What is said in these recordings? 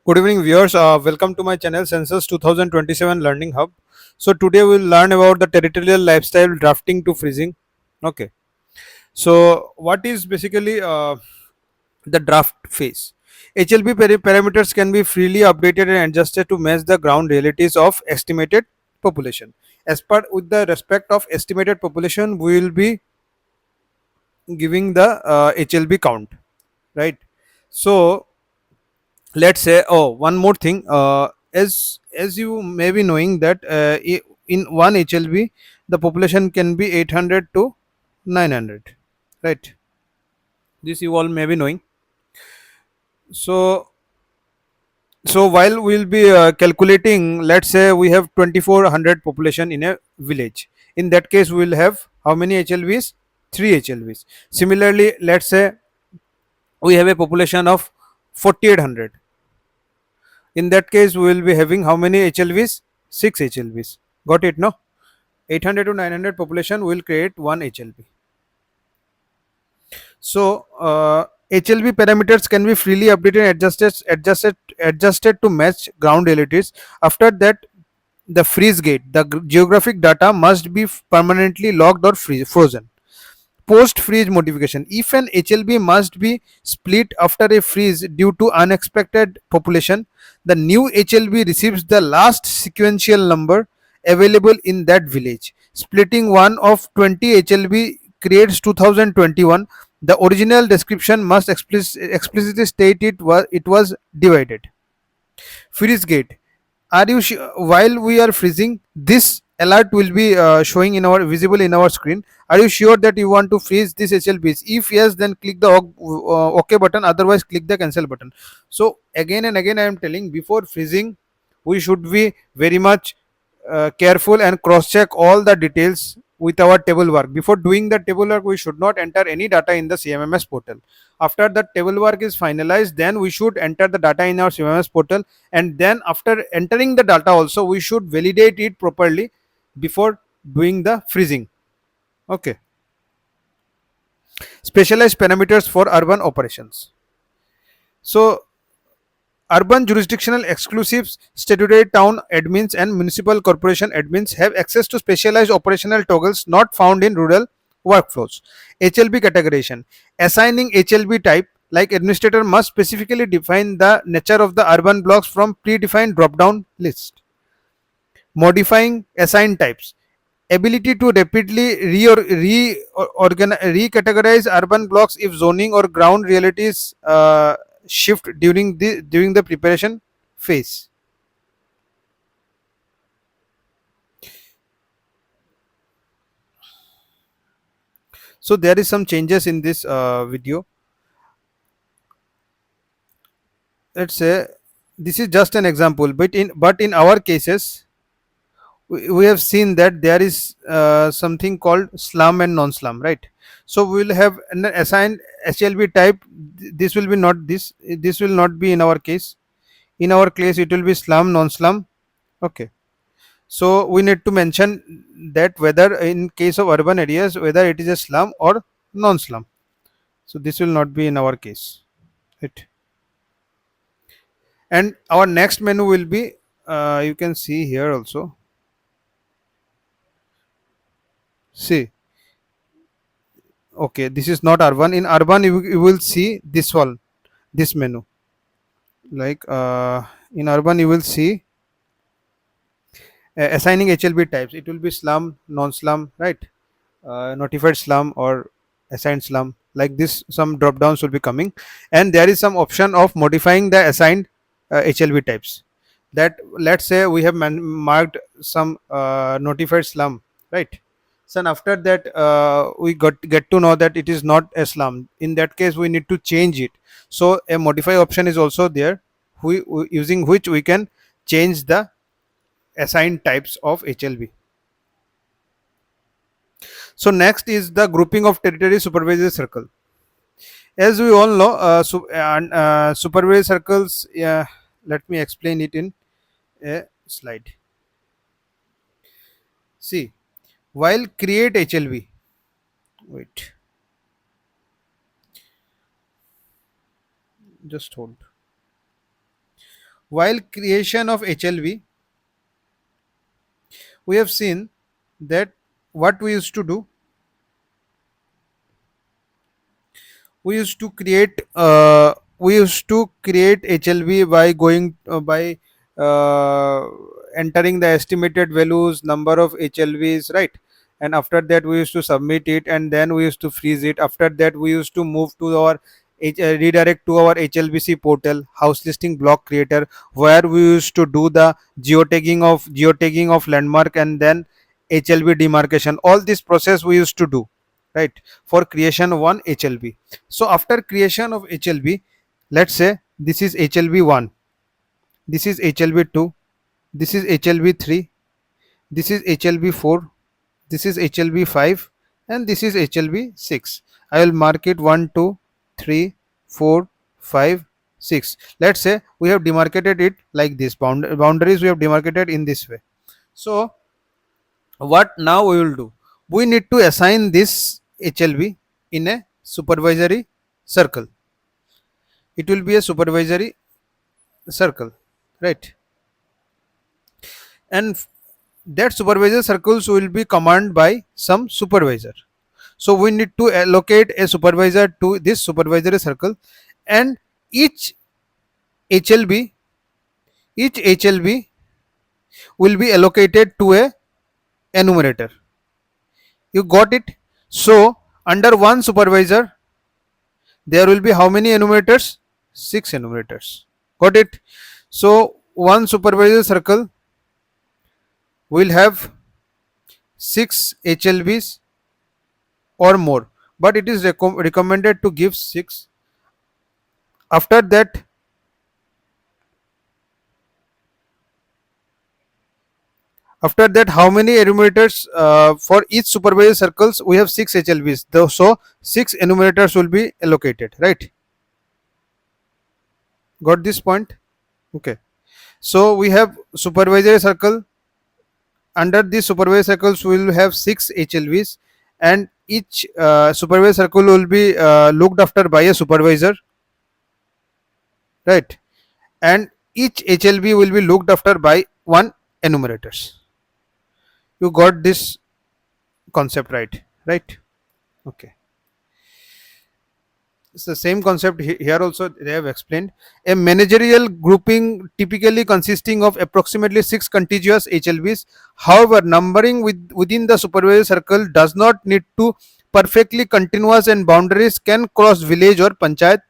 Good evening, viewers. Welcome to my channel, Census 2027 Learning Hub. So today we'll learn about the territorial lifestyle drafting to freezing. Okay. So what is basically the draft phase? HLB parameters can be freely updated and adjusted to match the ground realities of estimated population. As per with the respect of estimated population, we will be giving the HLB count, right? So let's say, oh, one more thing, as you may be knowing that in one HLB the population can be 800 to 900, right? This you all may be knowing. So so while we'll be calculating, let's say we have 2400 population in a village. In that case we will have how many HLVs? 3 HLVs. Similarly, let's say we have a population of 4800. In that case we will be having how many HLVs? 6 HLVs. Got it, no? 800 to 900 population will create one HLV. So HLV parameters can be freely updated and adjusted to match ground realities. After that, the freeze gate, the geographic data must be permanently locked or frozen. Post freeze modification: if an HLB must be split after a freeze due to unexpected population, the new HLB receives the last sequential number available in that village. Splitting one of 20 HLB creates 2021. The original description must explicitly state it was divided. Freeze gate: are you while we are freezing, this alert will be showing in our visible in our screen. Are you sure that you want to freeze this HLBs? If yes, then click the OK button, otherwise click the cancel button. So again and again I am telling, before freezing we should be very much careful and cross check all the details with our table work. Before doing the table work, we should not enter any data in the CMMS portal. After the table work is finalized, then we should enter the data in our CMMS portal, and then after entering the data also we should validate it properly before doing the freezing. Okay. Specialized parameters for urban operations. So urban jurisdictional exclusives, statutory town admins and municipal corporation admins have access to specialized operational toggles not found in rural workflows. HLB categorization: assigning HLB type, like administrator must specifically define the nature of the urban blocks from predefined drop down list. Modifying assigned types: ability to rapidly recategorize urban blocks if zoning or ground realities shift during the preparation phase. So there is some changes in this video. Let's say this is just an example, but in our cases we have seen that there is something called slum and non-slum, right? So we will have an assigned HLB type. This will be not this will not be in our case. In our case it will be slum, non-slum. Okay. So we need to mention that whether in case of urban areas whether it is a slum or non-slum. So this will not be in our case, right? And our next menu will be, you can see here also. See, okay, this is not urban. In urban you will see this one, this menu. Like in urban you will see assigning HLB types. It will be slum, non-slum, right? Notified slum or assigned slum, like this. Some drop downs will be coming, and there is some option of modifying the assigned HLB types. That, let's say we have marked some notified slum, right? So after that we get to know that it is not a slum. In that case we need to change it. So a modify option is also there, using which we can change the assigned types of HLB. So next is the grouping of territory supervisory circle. As we all know, supervisory circles. Let me explain it in a slide. See, while create HLB, wait, just hold. while creation of HLV, we have seen that what we used to do, we used to create HLV by going by uh, entering the estimated values, number of HLVs, right? And after that we used to submit it, and then we used to freeze it. After that we used to move to our redirect to our HLBC portal, house listing block creator, where we used to do the geotagging of landmark, and then HLB demarcation. All this process we used to do, right, for creation one HLB. So after creation of HLB, let's say this is HLB1, this is HLB2, this is HLB3, this is HLB4, this is HLB5, and this is HLB6. I will mark it 1, 2, 3, 4, 5, 6. Let's say we have demarcated it like this. Boundaries we have demarcated in this way. So what now we will do? We need to assign this HLB in a supervisory circle. It will be a supervisory circle, right? And that supervisor circles will be commanded by some supervisor. So we need to allocate a supervisor to this supervisory circle, and each HLB each HLB will be allocated to a enumerator. You got it? So under one supervisor there will be how many enumerators? 6 enumerators. Got it? So one supervisor circle will have 6 HLBs or more, but it is recommended to give 6. After that, how many enumerators for each supervisor circles? We have 6 HLBs, so 6 enumerators will be allocated, right? Got this point? Okay. So we have supervisory circle. Under these supervisor circles we will have 6 HLVs, and each supervisor circle will be looked after by a supervisor, right? And each HLV will be looked after by one enumerators. You got this concept right? Okay. It's the same concept here also they have explained. A managerial grouping typically consisting of approximately 6 contiguous HLBs. However, numbering within the supervisory circle does not need to perfectly continuous, and boundaries can cross village or panchayat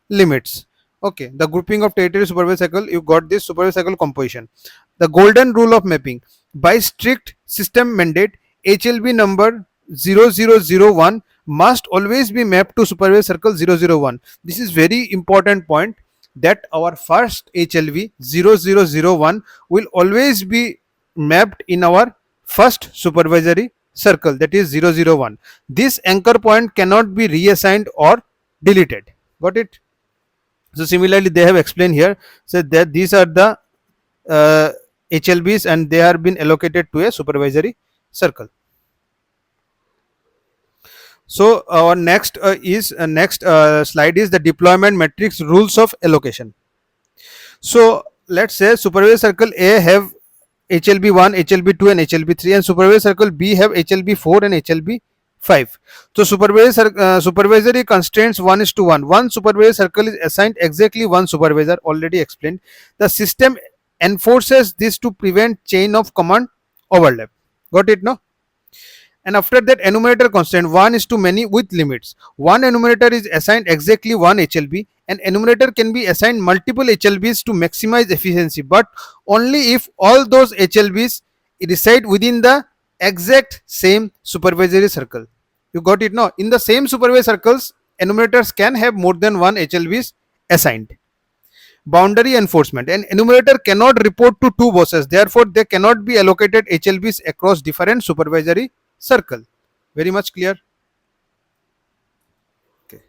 limits. Okay, the grouping of territory supervisory cycle, you got this supervisory cycle composition. The golden rule of mapping: by strict system mandate, HLB number 0001 must always be mapped to supervisory circle 001. This is very important point, that our first HLV 0001 will always be mapped in our first supervisory circle, that is 001. This anchor point cannot be reassigned or deleted. Got it? So similarly they have explained here, so that these are the HLBs and they are been allocated to a supervisory circle. So our next slide is the deployment matrix rules of allocation. So let's say supervisory circle A have HLB1, HLB2 and HLB3, and supervisory circle B have HLB4 and HLB5. So supervisory constraints 1:1. One supervisory circle is assigned exactly one supervisor, already explained. The system enforces this to prevent chain of command overlap. Got it, no? And after that, enumerator constraint 1:many with limits. One enumerator is assigned exactly one HLB. An enumerator can be assigned multiple HLBs to maximize efficiency, but only if all those HLBs reside within the exact same supervisory circle. You got it, no? In the same supervisory circles, enumerators can have more than one HLBs assigned. Boundary enforcement: an enumerator cannot report to two bosses, therefore they cannot be allocated HLBs across different supervisory circle. Very much clear? Okay.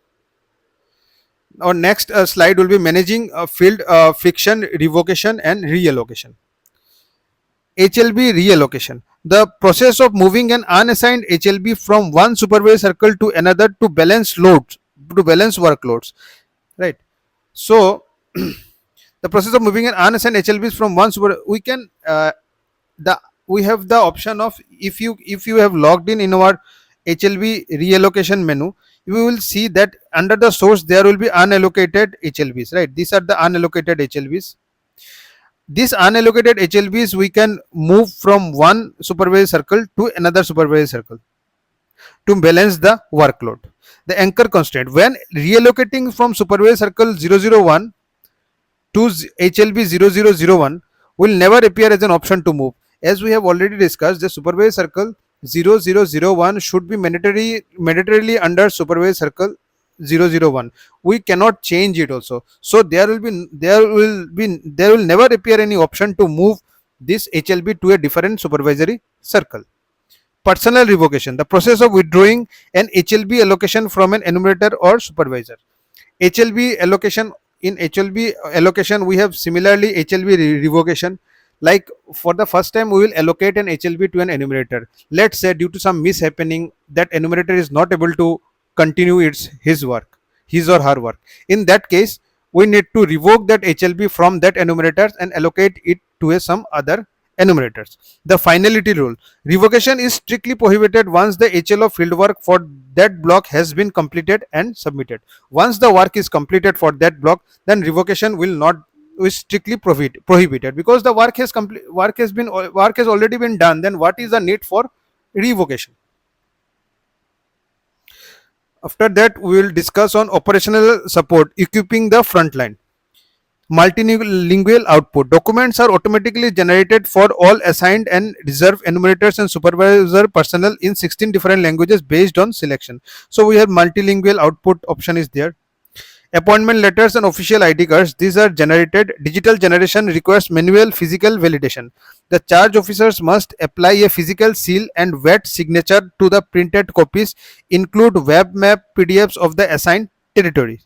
Our next slide will be managing field friction, revocation and reallocation. HLB reallocation: the process of moving an unassigned HLB from one supervisory circle to another to balance workloads, right? So The process of moving an unassigned HLBs from one super, we can the we have the option of, if you have logged in our HLB reallocation menu, you will see that under the source there will be unallocated HLBs, right? These are the unallocated HLBs. These unallocated HLBs we can move from one supervisor circle to another supervisor circle to balance the workload. The anchor constraint, when reallocating from supervisor circle 001 to HLB 0001, will never appear as an option to move. As we have already discussed, the supervisor circle 0001 should be mandatorily under supervisor circle 001. We cannot change it also. So there will never appear any option to move this HLB to a different supervisory circle. Personal revocation, the process of withdrawing an HLB allocation from an enumerator or supervisor. HLB allocation, in HLB allocation we have similarly HLB revocation. Like for the first time we will allocate an HLB to an enumerator. Let's say due to some mishappening that enumerator is not able to continue his or her work. In that case, we need to revoke that HLB from that enumerator and allocate it to some other enumerators. The finality rule, revocation is strictly prohibited once the HLO fieldwork for that block has been completed and submitted. Once the work is completed for that block, then revocation will not is strictly prohibited, because the work has already been done. Then what is the need for revocation? After that, we will discuss on operational support equipping the frontline. Multilingual output, documents are automatically generated for all assigned and reserved enumerators and supervisor personnel in 16 different languages based on selection. So we have multilingual output option is there. Appointment letters and official ID cards, these are generated. Digital generation requires manual physical validation. The charge officers must apply a physical seal and wet signature to the printed copies. Include web map PDFs of the assigned territory.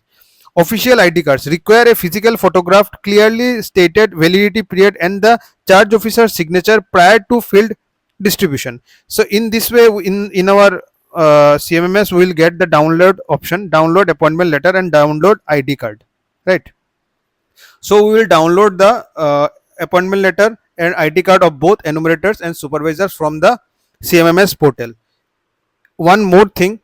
Official ID cards require a physical photograph, clearly stated validity period, and the charge officer's signature prior to field distribution. So in this way, in our CMMS, we will get the download option, download appointment letter and download ID card, right? So we will download the appointment letter and ID card of both enumerators and supervisors from the CMMS portal. One more thing,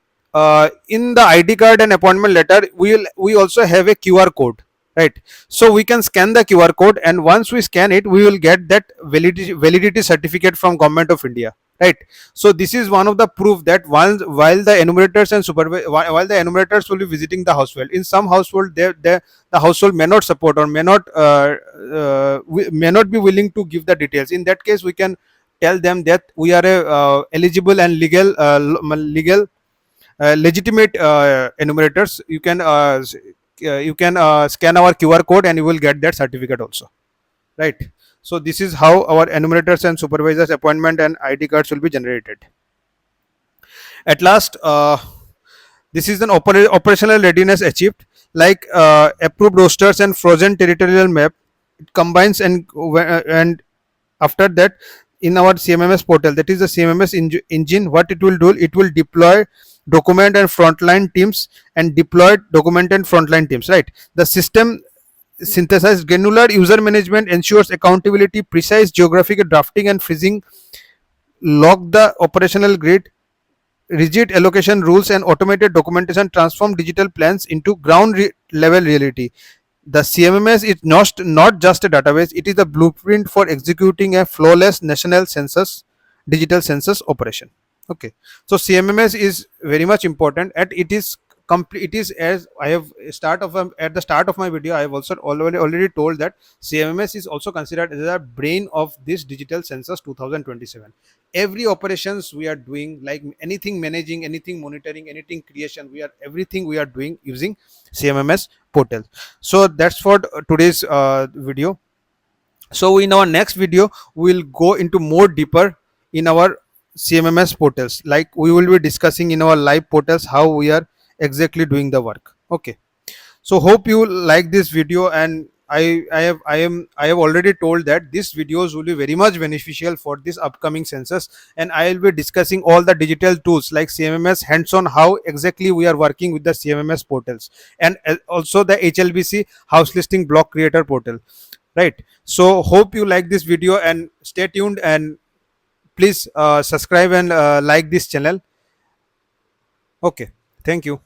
in the ID card and appointment letter, we also have a QR code, right? So we can scan the QR code, and once we scan it, we will get that validity certificate from Government of India, right? So this is one of the proof that while the enumerators and while the enumerators will be visiting the household, in some household the household may not support or may not be willing to give the details. In that case, we can tell them that we are a eligible and legitimate enumerators. You can scan our QR code and you will get that certificate also, right? So this is how our enumerators and supervisors appointment and ID cards will be generated. At last, this is an operational readiness achieved, like approved rosters and frozen territorial map. It combines and after that, in our CMMS portal, that is the CMMS engine, what it will do, it will deploy document and frontline teams and deploy document and frontline teams, right? The system synthesized granular user management, ensures accountability, precise geographic drafting and freezing, log the operational grid, rigid allocation rules and automated documentation, transform digital plans into ground level reality. The CMMS is not just a database, it is a blueprint for executing a flawless national digital census operation. Okay, so CMMS is very much important, and it is complete. It is, as I have at the start of my video, I have also already told that CMMS is also considered as a brain of this digital census 2027. Every operations we are doing, like anything managing, anything monitoring, anything creation, everything we are doing using CMMS portal. So that's for today's video. So in our next video, we will go into more deeper in our CMMS portals, like we will be discussing in our live portals how we are exactly doing the work. Okay, so hope you like this video, and I have already told that these videos will be very much beneficial for this upcoming census, and I will be discussing all the digital tools like CMMS hands on, how exactly we are working with the CMMS portals, and also the HLBC house listing block creator portal, right? So hope you like this video, and stay tuned, and please subscribe and like this channel. Okay, thank you.